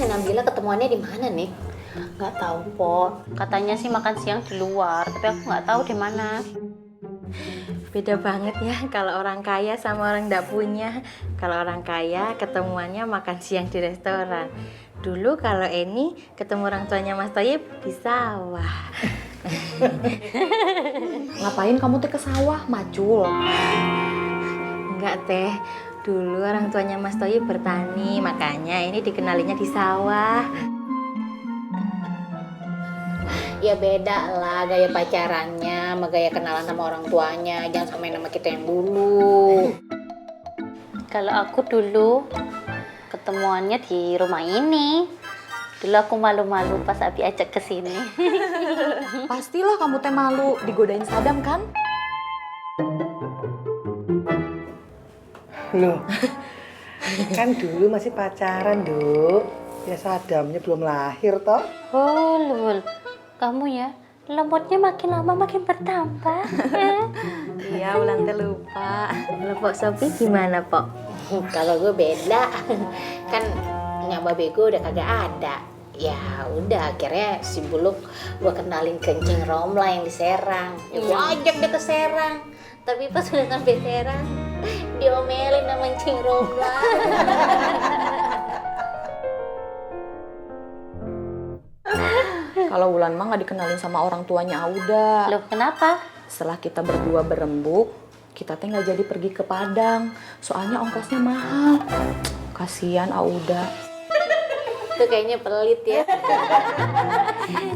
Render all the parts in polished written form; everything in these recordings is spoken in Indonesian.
Nabila ketemuannya di mana nih? Nggak tahu, Po. Katanya sih makan siang di luar, tapi aku nggak tahu di mana. Beda banget ya kalau orang kaya sama orang nggak punya. Kalau orang kaya ketemuannya makan siang di restoran. Dulu kalau Eni ketemu orang tuanya Mas Toyib di sawah. Ngapain kamu teh ke sawah, macul? Enggak teh, dulu orang tuanya Mas Toyib bertani, makanya ini dikenalinya di sawah. Ya beda lah gaya pacarannya sama gaya kenalan sama orang tuanya. Jangan samain sama kita yang dulu. Kalau aku dulu ketemuannya di rumah ini. Dulu aku malu-malu pas Abi ajak ke sini. Pastilah kamu teh malu digodain Sadam kan? Loh, kan dulu masih pacaran, Duk. Ya Sadamnya belum lahir, toh. Oh, Lul. Kamu ya, lembutnya makin lama makin bertambah. Iya, Ulan teh lupa. Kalau Pok Sopi gimana, Pok? Kalau gue beda. Kan nyamba bego udah kagak ada. Ya udah akhirnya si Buluk gue kenalin ke Encing Romla yang di Serang. Ya, gue ajak dia ke Serang. Tapi pas udah sampai Serang, diomelin sama Encing Romla. Kalau Wulan mah nggak dikenalin sama orang tuanya Auda. Loh, kenapa? Setelah kita berdua berembuk, kita teh nggak jadi pergi ke Padang. Soalnya ongkosnya mahal. Kasihan Auda. Itu kayaknya pelit ya.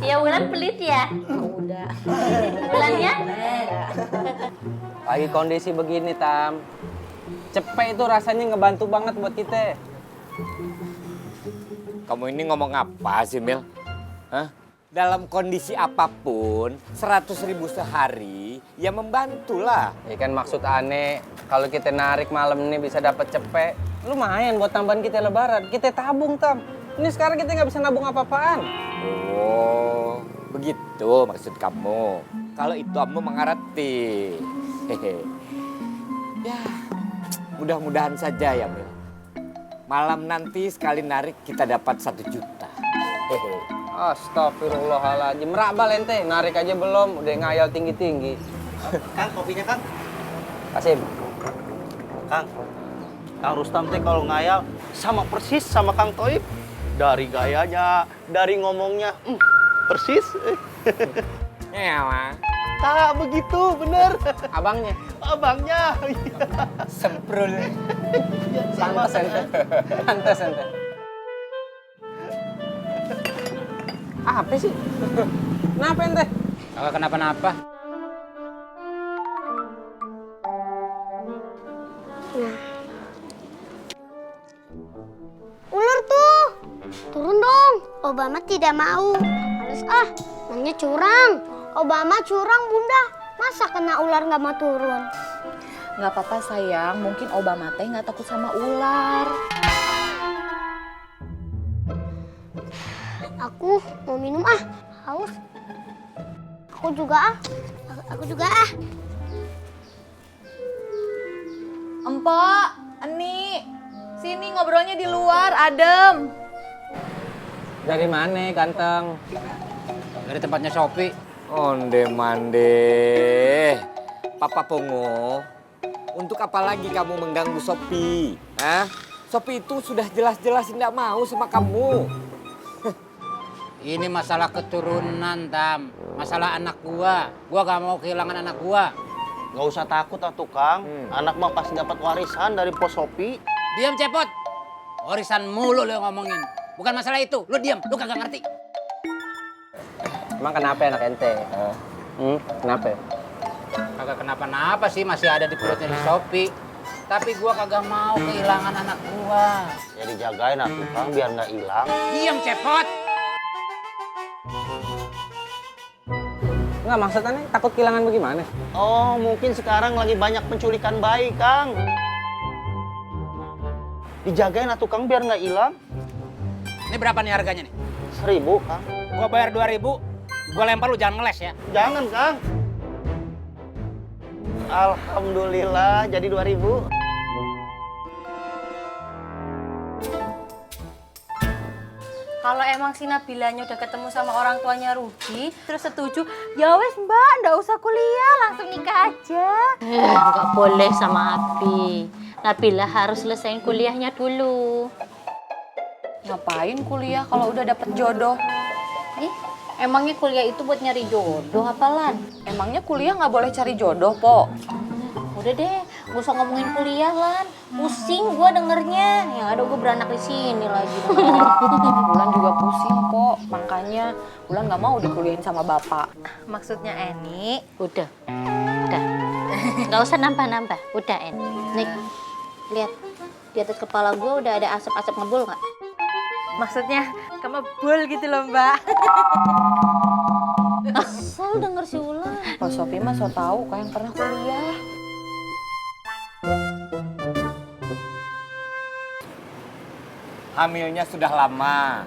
Ya Wulan pelit ya? Auda. Wulannya? Lagi kondisi begini, Tam. Cepet itu rasanya ngebantu banget buat kita. Kamu ini ngomong apa sih, Mil? Hah? Dalam kondisi apapun, 100.000 sehari, ya membantulah. Ya kan maksud aneh, kalau kita narik malam ini bisa dapat cepet, lumayan buat tambahan kita lebaran. Kita tabung, Tam. Ini sekarang kita nggak bisa nabung apa-apaan. Oh, begitu maksud kamu. Kalau itu kamu mengerti. Hehe. Ya, mudah-mudahan saja ya, Mil. Malam nanti sekali narik kita dapat 1 juta. Hehe. Astagfirullahaladzim. Merakbal ente, narik aja belum, udah ngayal tinggi-tinggi. Kang, kopinya Kang. Kasim. Kang Rustam teh kalau ngayal sama persis sama Kang Toib. Dari gayanya, dari ngomongnya, persis. Nyawa. Tak begitu, bener. Abangnya. Abangnya. Semprul. Pantes ente. Pantes ente. Apa sih? Kenapa ente? Kagak kenapa-napa. Ular tuh, turun dong. Obama tidak mau. Males namanya curang. Obama curang bunda. Masa kena ular nggak mau turun? Nggak apa-apa sayang, mungkin Obama teh nggak takut sama ular. Aku mau minum haus. Aku juga Aku juga Empok, Eni, sini ngobrolnya di luar, adem. Dari mana, ganteng? Dari tempatnya Sopi. Onde-mande. Papa Pongo, untuk apa lagi kamu mengganggu Sopi? Hah? Sopi itu sudah jelas-jelas tidak mau sama kamu. Ini masalah keturunan, Tam. Masalah anak gua. Gua gak mau kehilangan anak gua. Gak usah takut atuh Kang. Anak mah pasti dapat warisan dari Pos Sopi. Diam, Cepot. Warisan mulu lo ngomongin. Bukan masalah itu. Lu diam, lu kagak ngerti. Emang kenapa anak ente? Kenapa? Kagak kenapa-napa sih, masih ada di perutnya di Sopi. Tapi gua kagak mau kehilangan anak gua. Ya dijagain atuh Kang biar nggak hilang. Diam, Cepot. Enggak, maksudnya takut kehilangan bagaimana? Oh, mungkin sekarang lagi banyak penculikan bayi, Kang. Dijagain atuh Kang biar nggak hilang. Ini berapa nih harganya nih? 1.000, Kang. Gua bayar 2.000. Gua lempar lu, jangan ngeles ya. Jangan, Kang. Alhamdulillah jadi 2.000. Kalau emang si Nabilanya udah ketemu sama orang tuanya Rudi, terus setuju, ya wes Mbak, ndak usah kuliah, langsung nikah aja. Nggak boleh sama Abi. Nabila harus selesaiin kuliahnya dulu. Ngapain kuliah kalau udah dapet jodoh? Ih, emangnya kuliah itu buat nyari jodoh apalan? Emangnya kuliah nggak boleh cari jodoh, Po? Udah deh, gak usah ngomongin kuliah, Lan. Pusing gua dengernya. Yang ada gua beranak di sini lagi. Bulan juga pusing, Po. Makanya Bulan nggak mau dikuliahin sama bapak. Maksudnya Eni, Udah. Nggak usah nambah-nambah. Udah, En. Nih, lihat. Di atas kepala gua udah ada asap-asap ngebul nggak? maksudnya kemebul gitu loh Mbak. Asal denger si Ulan. Pak Sopi mah so tau kayak yang pernah kuliah. Hamilnya sudah lama.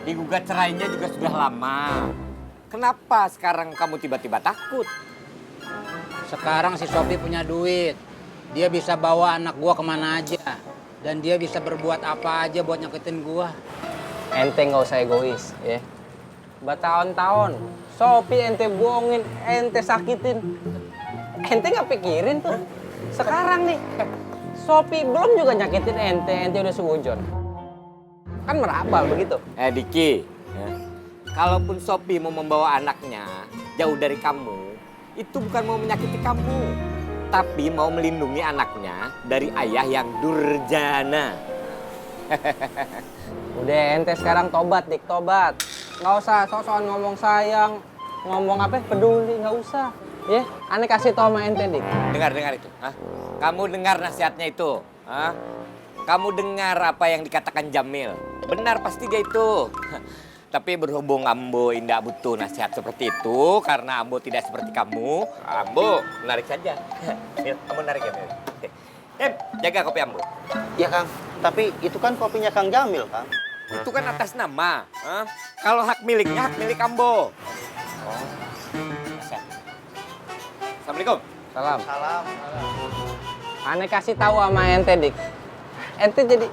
Digugat cerainya juga sudah lama. Kenapa sekarang kamu tiba-tiba takut? Sekarang si Sopi punya duit. Dia bisa bawa anak gua kemana aja. Dan dia bisa berbuat apa aja buat nyakitin gua. Ente nggak usah egois, ya. Bertahun-tahun, Sopi ente bohongin, ente sakitin. Ente nggak pikirin tuh. Sekarang nih, Sopi belum juga nyakitin ente udah seujon. Kan merabal begitu. Diki, ya. Kalaupun Sopi mau membawa anaknya jauh dari kamu, itu bukan mau menyakiti kamu, tapi mau melindungi anaknya dari ayah yang durjana. Udah ente sekarang tobat, Dik, tobat. Nggak usah sok-sokan ngomong sayang, ngomong apa peduli, nggak usah. Ya, aneh kasih tau sama ente, Dik. Dengar itu. Hah? Kamu dengar nasihatnya itu. Hah? Kamu dengar apa yang dikatakan Jamil. Benar pasti dia itu. Tapi berhubung Ambo tidak butuh nasihat seperti itu, karena Ambo tidak seperti kamu, Ambo narik saja. Ambo narik ya, Mil. Jaga kopi Ambo. Ya Kang, tapi itu kan kopinya Kang Jamil, Kang. Itu kan atas nama. Hah? Kalau hak miliknya, hak milik Ambo. Assalamualaikum. Salam. Salam. Aneh kasih tahu sama ente, Dik. Ente jadi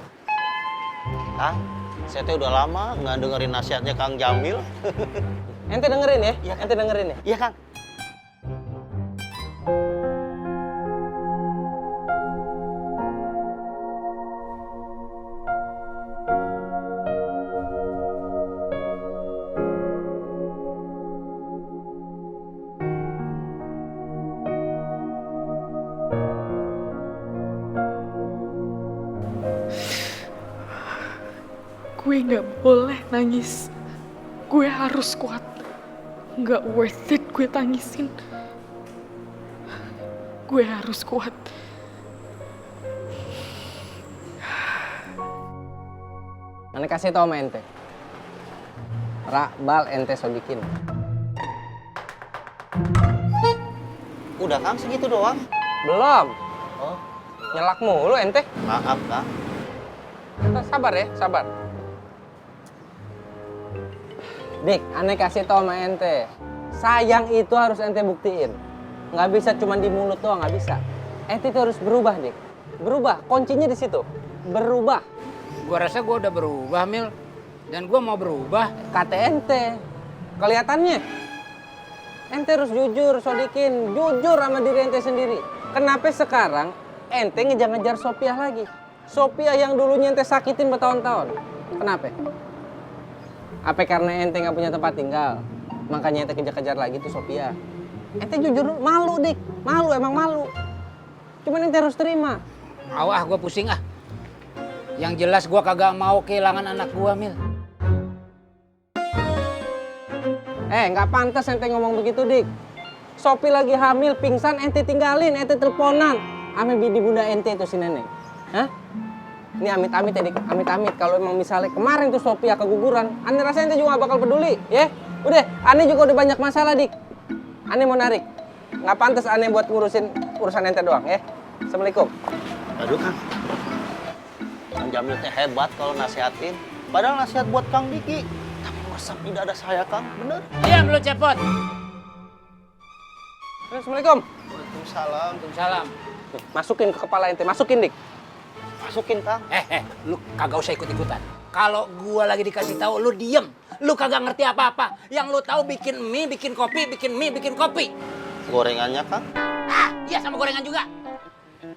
Kang, saya tuh udah lama nggak dengerin nasihatnya Kang Jamil. ente dengerin ya? Iya, Ente dengerin ya? Iya Kang. Gue gak boleh nangis. Gue harus kuat. Gak worth it gue tangisin. Gue harus kuat. Aneh kasih tau sama ente. Bal ente so bikin. Udah Kang, segitu doang. Belum. Oh, Nyelak mulu ente. maaf Kang. Sabar ya, sabar. Dik, aneh kasih tau sama ente. Sayang itu harus ente buktiin. Nggak bisa cuma di mulut doang, nggak bisa. Ente itu harus berubah, Dik. Berubah, kuncinya di situ. Berubah. Gua rasa gua udah berubah, Mil. Dan gua mau berubah. Kata ente. Kelihatannya. Ente harus jujur, Sodikin. Jujur sama diri ente sendiri. Kenapa sekarang ente ngejar-ngejar Sopiah lagi? Sopiah yang dulunya ente sakitin bertahun-tahun. Kenapa? Apa karena ente nggak punya tempat tinggal? Makanya ente kejar-kejar lagi tuh Sopiah. Ente jujur malu, Dik. Malu, emang malu. Cuman ente harus terima. Awah, gua pusing ah. Yang jelas gua kagak mau kehilangan anak gua, Mil. Nggak pantas ente ngomong begitu, Dik. Sopi lagi hamil, pingsan, ente tinggalin, ente teleponan. Ame bini bunda ente itu si nenek. Hah? Ini amit-amit ya, Dik. Amit-amit. Kalau emang misalnya kemarin tuh Sophia keguguran, Ane rasa ente juga gak bakal peduli, ya? Udah, Ane juga udah banyak masalah, Dik. Ane mau narik. Nggak pantas Ane buat ngurusin urusan ente doang, ya? Assalamualaikum. Aduh Kang. Kang Jamil teh hebat kalau nasihatin. Padahal nasihat buat Kang Diki. Tapi masa tidak ada saya Kang, bener? Diam lu cepot. Assalamualaikum. Waalaikumsalam. Waalaikumsalam. Masukin ke kepala ente, masukin, Dik. Masukin Kang. Lu kagak usah ikut-ikutan. Kalau gua lagi dikasih tahu lu diem. Lu kagak ngerti apa-apa. Yang lu tahu bikin mie, bikin kopi, bikin mie, bikin kopi. Gorengannya, Kang. Ah, iya sama gorengan juga.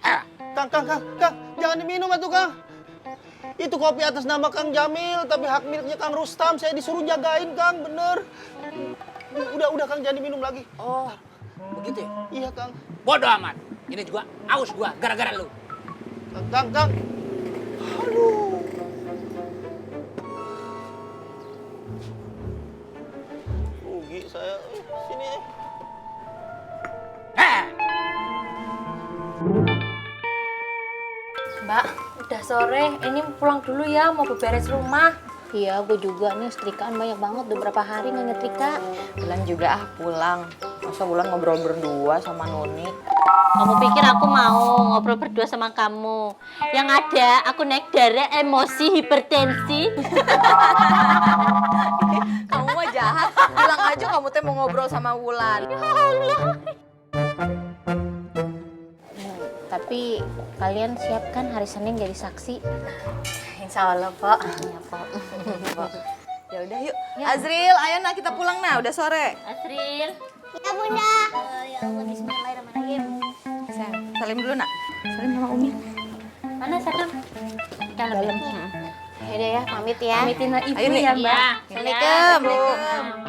Ah, Kang, jangan diminum atuh, Kang. Itu kopi atas nama Kang Jamil, tapi hak miliknya Kang Rustam. Saya disuruh jagain, Kang, bener. Udah, Kang, jangan diminum lagi. oh, begitu ya? Iya, Kang. Bodoh amat. Ini juga aus gua gara-gara lu. Kang. Aduh. Rugi saya. Sini. Mbak, udah sore. Ini pulang dulu ya, mau beberes rumah. Iya, gue juga nih setrikaan banyak banget, udah berapa hari nggak nyetrika. Bulan juga pulang. Masa Bulan ngobrol berdua sama Nuni? Kamu pikir aku mau ngobrol berdua sama kamu? Yang ada aku naik darah, emosi, hipertensi. Kamu mah jahat. Bilang aja kamu teh mau ngobrol sama Wulan. Ya Allah. Tapi kalian siapkan hari Senin jadi saksi. Insya Allah, Pok. Ya, Pok. Ya udah yuk. Azril, ayo nah kita pulang nah, udah sore. Asril. Ya Bunda. Ya Allah, bismillahirrahmanirrahim. Salim dulu nak. Salim sama Umi. Mana Sadam? Dalam. Yaudah ya, pamit ya. Pamitin ibu Ayo, Nek. ya, Mbak. Iya. Assalamualaikum.